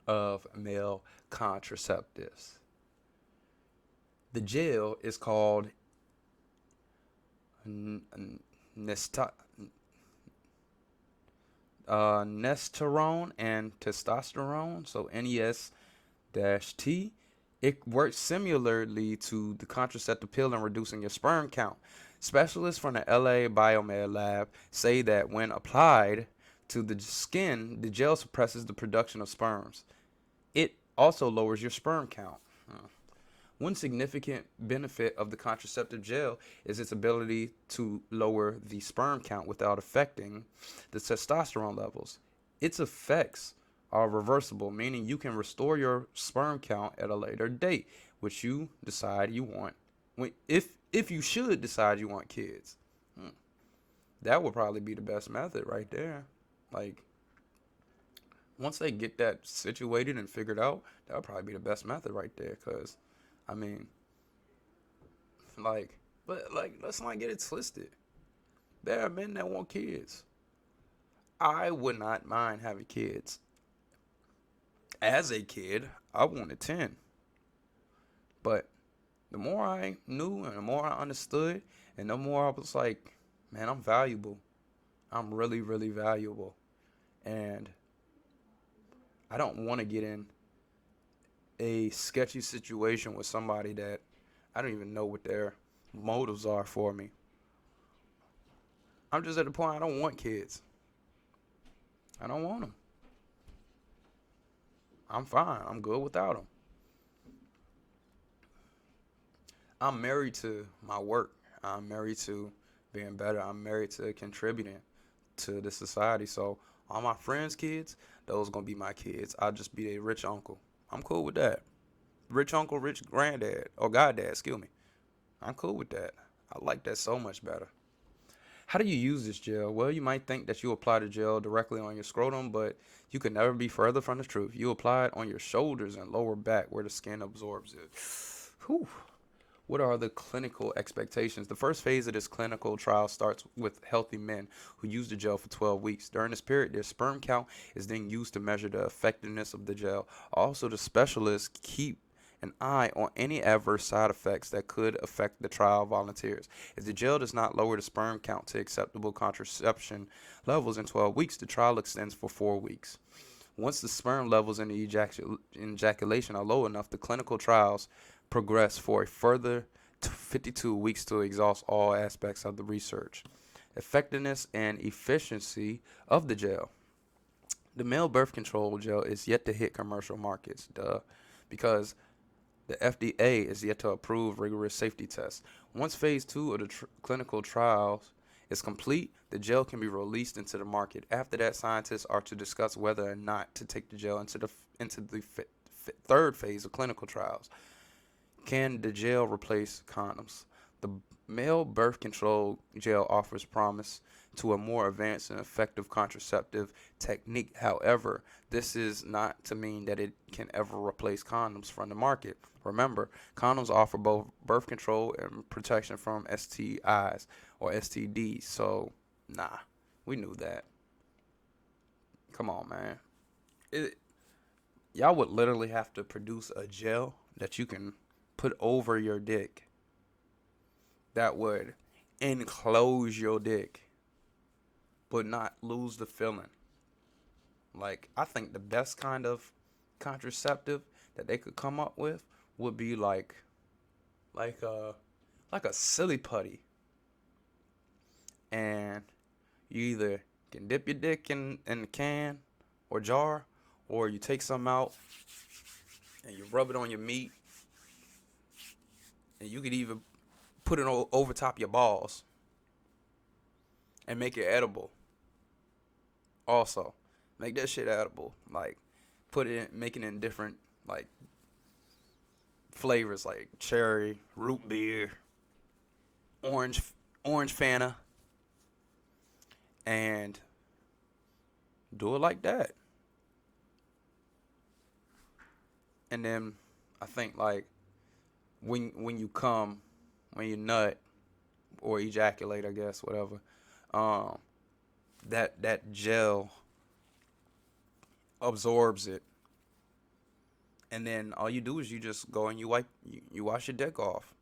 of male contraceptives. The gel is called nesta, nesterone and testosterone, so NES-T. It works similarly to the contraceptive pill in reducing your sperm count. Specialists from the LA Biomed Lab say that when applied to the skin, the gel suppresses the production of sperms. It also lowers your sperm count. One significant benefit of the contraceptive gel is its ability to lower the sperm count without affecting the testosterone levels. Its effects are reversible, meaning you can restore your sperm count at a later date, which you decide you want. If you should decide you want kids, that would probably be the best method right there. Like, once they get that situated and figured out, that would probably be the best method right there. Cause, I mean, let's not get it twisted. There are men that want kids. I would not mind having kids. As a kid, I wanted 10. But the more I knew and the more I understood, and the more I was like, man, I'm valuable. I'm really, really valuable. And I don't want to get in a sketchy situation with somebody that I don't even know what their motives are for me. I'm just at the point I don't want kids. I don't want them. I'm fine. I'm good without them. I'm married to my work. I'm married to being better. I'm married to contributing to the society. So all my friends' kids, those gonna be my kids. I'll just be a rich uncle. I'm cool with that. Rich uncle, rich granddad, or goddad, excuse me. I'm cool with that. I like that so much better. How do you use this gel? Well, you might think that you apply the gel directly on your scrotum, but you could never be further from the truth. You apply it on your shoulders and lower back where the skin absorbs it. Whew. What are the clinical expectations? The first phase of this clinical trial starts with healthy men who use the gel for 12 weeks. During this period, their sperm count is then used to measure the effectiveness of the gel. Also, the specialists keep an eye on any adverse side effects that could affect the trial volunteers. If the gel does not lower the sperm count to acceptable contraception levels in 12 weeks, the trial extends for 4 weeks. Once the sperm levels in the ejaculation are low enough, the clinical trials progress for a further 52 weeks to exhaust all aspects of the research. Effectiveness and efficiency of the gel. The male birth control gel is yet to hit commercial markets, because the FDA is yet to approve rigorous safety tests. Once phase 2 of the clinical trials is complete, the gel can be released into the market. After that, scientists are to discuss whether or not to take the gel into the third phase of clinical trials. Can the gel replace condoms? The male birth control gel offers promise to a more advanced and effective contraceptive technique. However, this is not to mean that it can ever replace condoms from the market. Remember, condoms offer both birth control and protection from STIs or STDs. So, nah, we knew that. Come on, man. Y'all would literally have to produce a gel that you can put over your dick that would enclose your dick but not lose the feeling. Like, I think the best kind of contraceptive that they could come up with would be like a silly putty, and you either can dip your dick in the can or jar, or you take some out and you rub it on your meat And you could even put it over top your balls and make it edible. Also, make that shit edible. Like, put it in, making it in different like flavors, like cherry, root beer, orange, orange Fanta, and do it like that. And then I think like when you come, when you nut or ejaculate, I guess whatever, um, that gel absorbs it, and then all you do is you just go and you wash your dick off.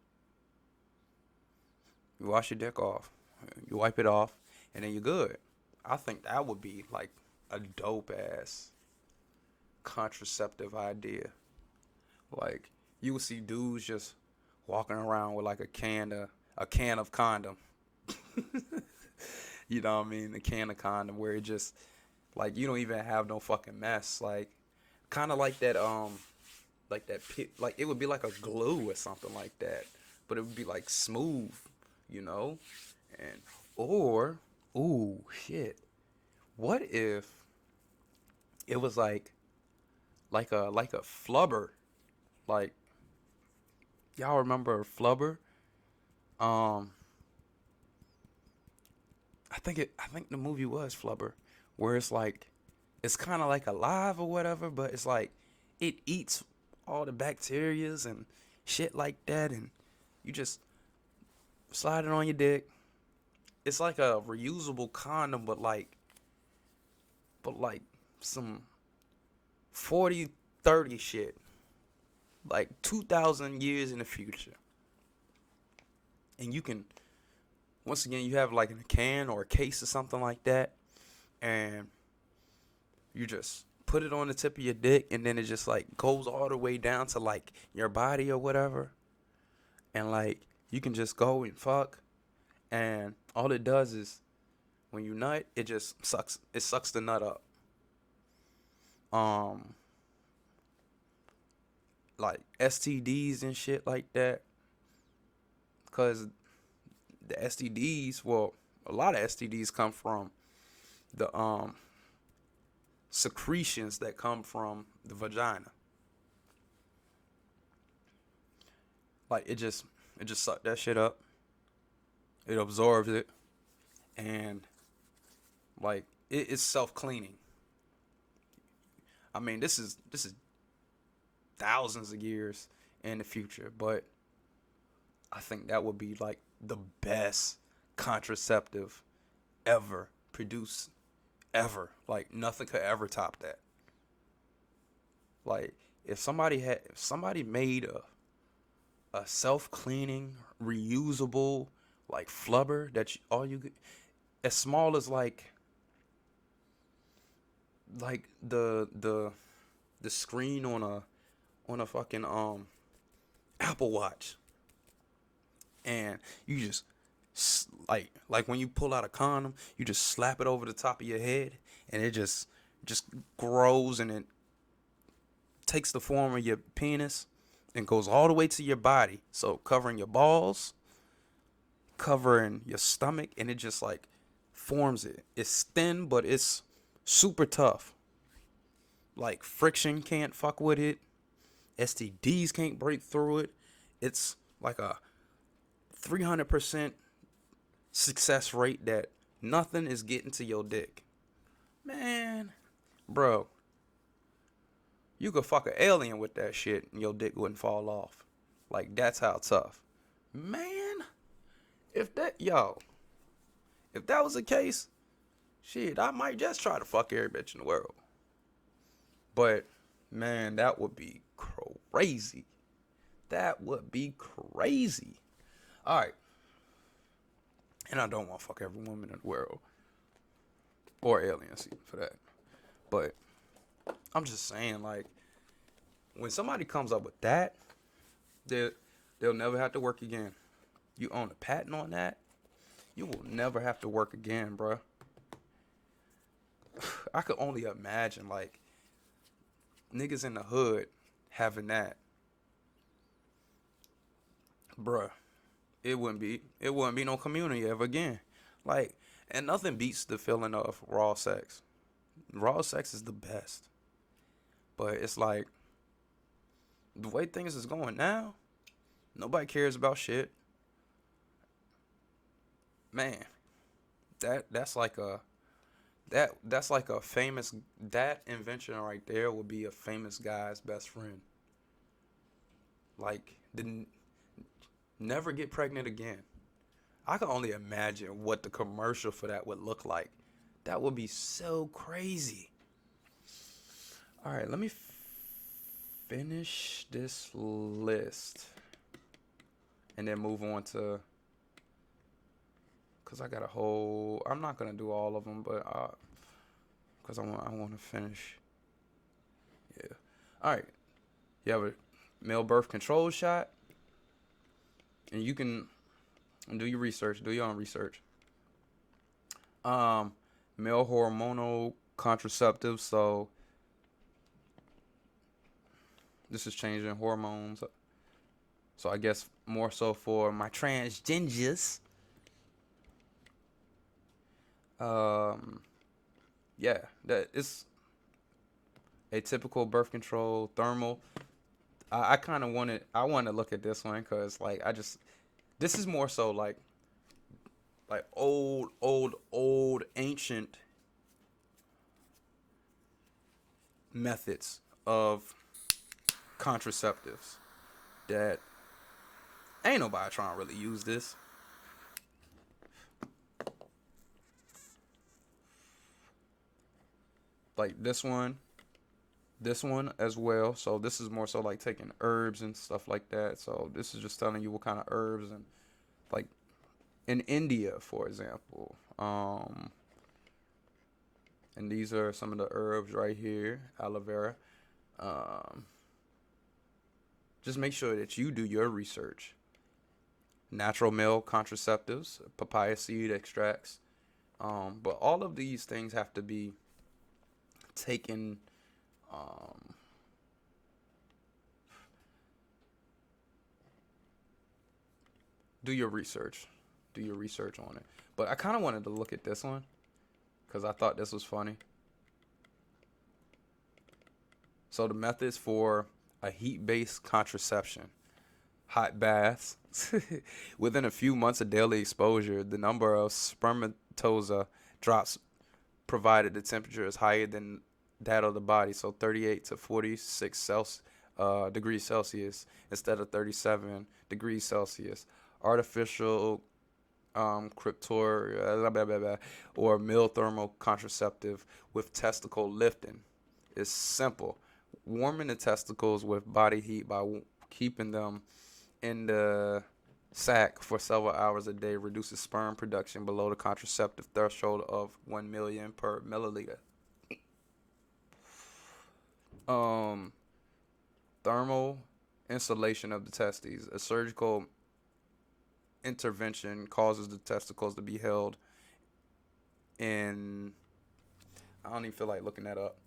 You wash your dick off. You wipe it off, and then you're good. I think that would be like a dope ass contraceptive idea. Like you would see dudes just walking around with like a can of condom. You know what I mean? A can of condom where it just like you don't even have no fucking mess. Like kind of like that pit, like it would be like a glue or something like that, but it would be like smooth, you know? And or ooh shit. What if it was like a flubber? Like y'all remember flubber? Um I think the movie was Flubber, where it's like it's kind of like alive or whatever, but it's like it eats all the bacterias and shit like that, and you just slide it on your dick. It's like a reusable condom, but like some 40, 30 shit, like 2,000 years in the future, and you can once again you have like in a can or a case or something like that, and you just put it on the tip of your dick, and then it just like goes all the way down to like your body or whatever, and like you can just go and fuck, and all it does is when you nut, it sucks the nut up. Um, like STDs and shit like that, because the STDs, well, a lot of STDs come from the secretions that come from the vagina. Like it just sucked that shit up. It absorbs it, and like it's self cleaning. I mean, this is thousands of years in the future, but I think that would be like the best contraceptive ever produced ever. Like nothing could ever top that. Like if somebody made a self cleaning reusable like flubber that all you as small as like the screen on a fucking Apple Watch, and you just like when you pull out a condom, you just slap it over the top of your head, and it just grows, and it takes the form of your penis and goes all the way to your body, so covering your balls, covering your stomach, and it just like forms it. It's thin, but it's super tough. Like friction can't fuck with it. STDs can't break through it. It's like a 300% success rate that nothing is getting to your dick. Man, bro, you could fuck an alien with that shit and your dick wouldn't fall off. Like that's how tough. Man, if that yo, if that was the case, shit, I might just try to fuck every bitch in the world. But man, that would be crazy. That would be crazy. All right. And I don't want to fuck every woman in the world. Or aliens, for that. But I'm just saying, like, when somebody comes up with that, they'll never have to work again. You own a patent on that, you will never have to work again, bruh. I could only imagine, like, niggas in the hood having that. bruh, it wouldn't be no community ever again. Like, and nothing beats the feeling of raw sex. Raw sex is the best. But it's like the way things is going now, nobody cares about shit. Man, that's like a that's like a famous that invention right there would be a famous guy's best friend. Like the never get pregnant again. I can only imagine what the commercial for that would look like. That would be so crazy. All right, let me finish this list and then move on to, cause I got a whole. I'm not gonna do all of them, but cause I want to finish. Yeah. All right. You have a male birth control shot, and you can do your research. Do your own research. Um, Male hormonal contraceptives. So this is changing hormones. So I guess more so for my transgenders. Um, yeah, that it's atypical birth control, thermal. I kind of wanted, I want to look at this one because like this is more so like old ancient methods of contraceptives that ain't nobody trying to really use this. Like this one as well. So this is more so like taking herbs and stuff like that. So this is just telling you what kind of herbs and like in India, for example. And these are some of the herbs right here, aloe vera. Um, just make sure that you do your research. Natural male contraceptives, papaya seed extracts. But all of these things have to be taken. Um, do your research. Do your research on it. But I kind of wanted to look at this one because I thought this was funny. So the methods for a heat-based contraception: hot baths. Within a few months of daily exposure, the number of spermatozoa drops provided the temperature is higher than that of the body, so 38 to 46 degrees Celsius instead of 37 degrees Celsius. Artificial cryptor or male thermal contraceptive with testicle lifting is simple. Warming the testicles with body heat by keeping them in the sac for several hours a day reduces sperm production below the contraceptive threshold of 1 million per milliliter. Um, Thermal insulation of the testes. A surgical intervention causes the testicles to be held in. I don't even feel like looking that up.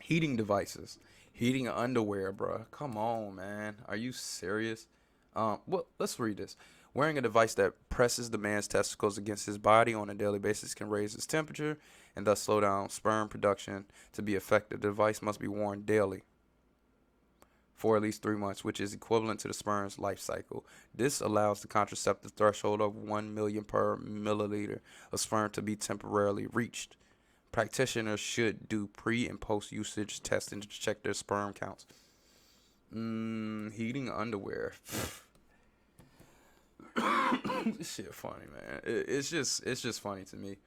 Heating devices. Heating underwear, bruh. Come on, man. Are you serious? Well, let's read this. Wearing a device that presses the man's testicles against his body on a daily basis can raise his temperature and thus slow down sperm production. To be effective, the device must be worn daily for at least 3 months, which is equivalent to the sperm's life cycle. This allows the contraceptive threshold of 1 million per milliliter of sperm to be temporarily reached. Practitioners should do pre and post usage testing to check their sperm counts. Heating underwear. This shit funny, man. It's just funny to me.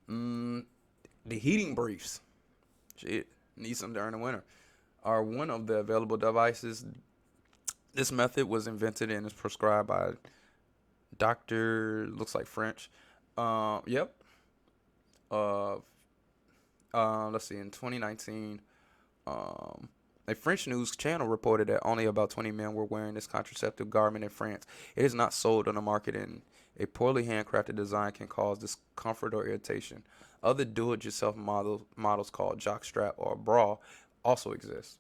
The heating briefs, shit, need some during the winter, are one of the available devices. This method was invented and is prescribed by Doctor. Looks like French. Yep. Uh, let's see. In 2019, a French news channel reported that only about 20 men were wearing this contraceptive garment in France. It is not sold on the market, and a poorly handcrafted design can cause discomfort or irritation. Other do-it-yourself models called jockstrap or bra also exist.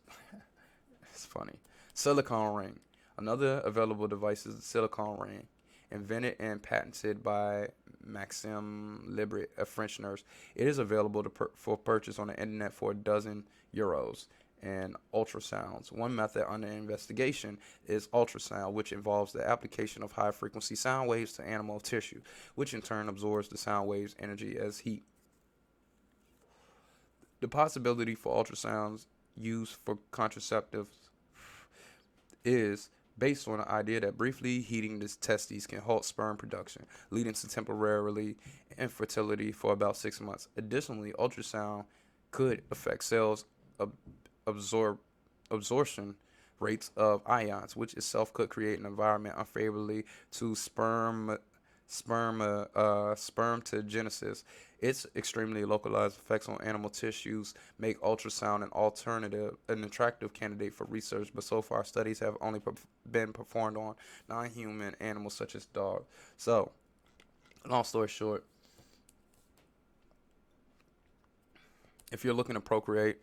It's funny. Silicone ring. Another available device is the silicone ring, invented and patented by Maxime Libre, a French nurse. It is available for purchase on the internet for €12. And ultrasounds. One method under investigation is ultrasound, which involves the application of high frequency sound waves to animal tissue, which in turn absorbs the sound waves' energy as heat. The possibility for ultrasounds used for contraceptives is based on the idea that briefly heating the testes can halt sperm production, leading to temporarily infertility for about 6 months. Additionally, ultrasound could affect cells' absorption rates of ions, which itself could create an environment unfavorably to spermatogenesis. Its extremely localized effects on animal tissues make ultrasound an attractive candidate for research, but so far studies have only been performed on non-human animals such as dogs. So, long story short, if you're looking to procreate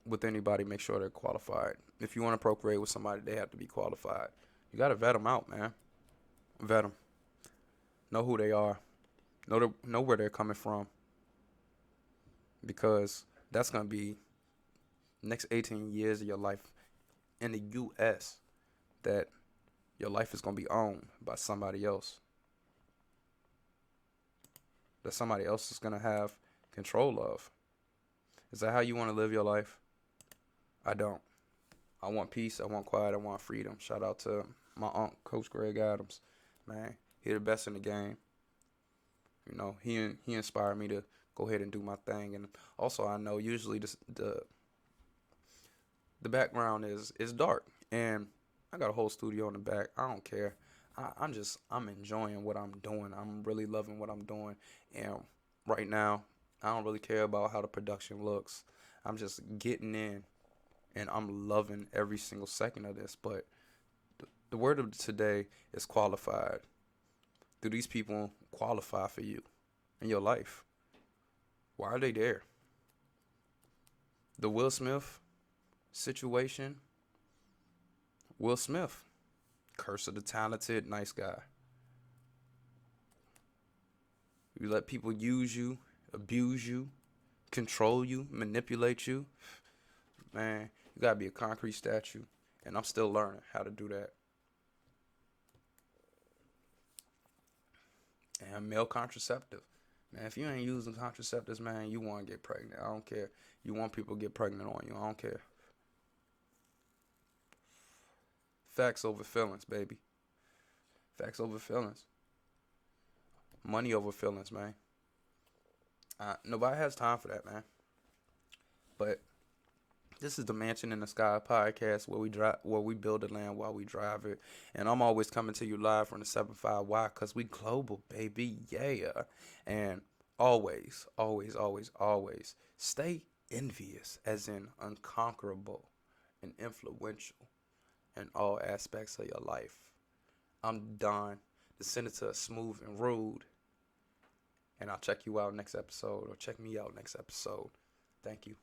with anybody, make sure they're qualified. If you want to procreate with somebody, they have to be qualified. You got to vet them out, man. Vet them. Know who they are. Know where they're coming from. Because that's going to be next 18 years of your life in the U.S. that your life is going to be owned by somebody else. That somebody else is going to have control of. Is that how you want to live your life? I don't. I want peace. I want quiet. I want freedom. Shout out to my uncle, Coach Greg Adams. Man, he the best in the game. You know, he inspired me to go ahead and do my thing. And also, I know usually the background is dark, and I got a whole studio in the back. I don't care. I'm enjoying what I'm doing. I'm really loving what I'm doing. And right now, I don't really care about how the production looks. I'm just getting in. And I'm loving every single second of this. But the word of today is qualified. Do these people qualify for you in your life? Why are they there? The Will Smith situation. Will Smith. Curse of the talented, nice guy. You let people use you, abuse you, control you, manipulate you. Man, you gotta be a concrete statue. And I'm still learning how to do that. And male contraceptive. Man, if you ain't using contraceptives, man, you want to get pregnant. I don't care. You want people to get pregnant on you. I don't care. Facts over feelings, baby. Facts over feelings. Money over feelings, man. Nobody has time for that, man. But this is the Mansion in the Sky podcast where we build the land while we drive it. And I'm always coming to you live from the 7.5. Because we global, baby. Yeah. And always, always, always, always stay envious, as in unconquerable and influential in all aspects of your life. I'm Don, the Senator, smooth and rude. And I'll check you out next episode, or check me out next episode. Thank you.